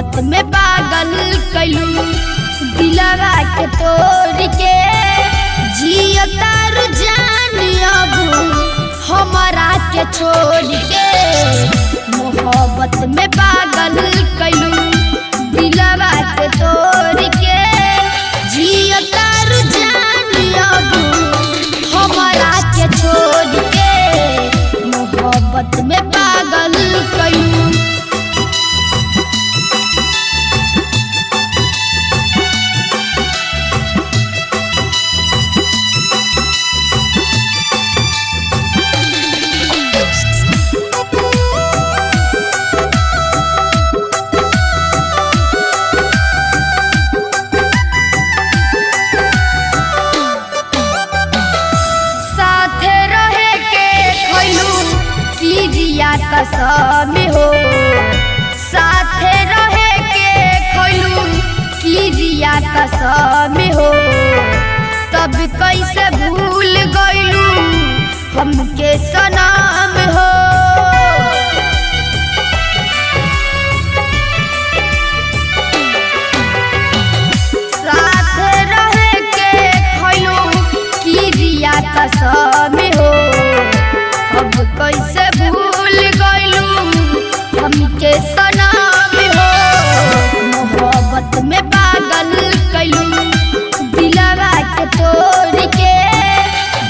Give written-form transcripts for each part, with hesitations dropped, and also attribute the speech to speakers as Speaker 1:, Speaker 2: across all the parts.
Speaker 1: मोहब्बत में पागल कैलू दिलवा के तोड़ के जिया तारू जान अब हमारा के छोड़ के मोहब्बत में पागल कैलू दिलवा के तोड़ के जिया तारू जान अब हमारा के छोड़ के मोहब्बत में पागल कैलू। कसम हो साथे रहे के खोलू किरिया कसम हो तब कैसे भूल गइलू हमके सनम हो। साथे रहे के खोलू किरिया कसम हो अब कैसे भूल गइलू हमके सनम हो। मोहब्बत में पागल कैलू दिलवा के तोड़ के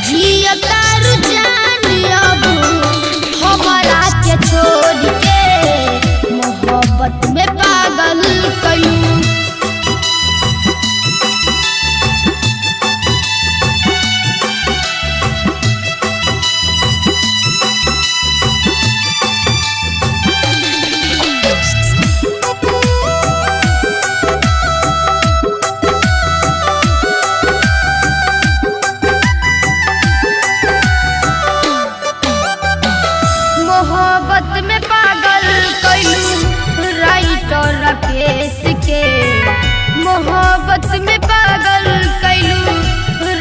Speaker 1: जिया तारू जान अब हमारा के छोड़ के मोहब्बत में पागल कैलू। मोहब्बत में पागल कैलू राइटर राकेश के मोहब्बत में पागल कैलू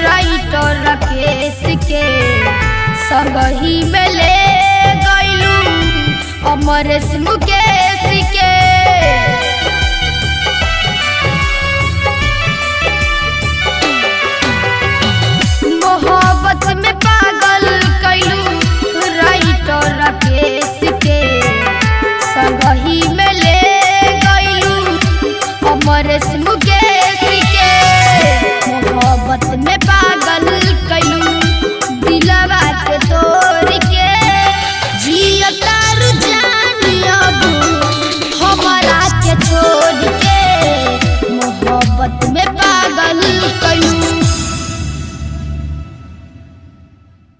Speaker 1: राइटर राकेश के संगही में ले गइलू अमरेश मुकेश के। मोहब्बत में पागल कैलू राइटर राकेश के संगही में ले गइलू अमरेश मुकेश के मोहब्बत में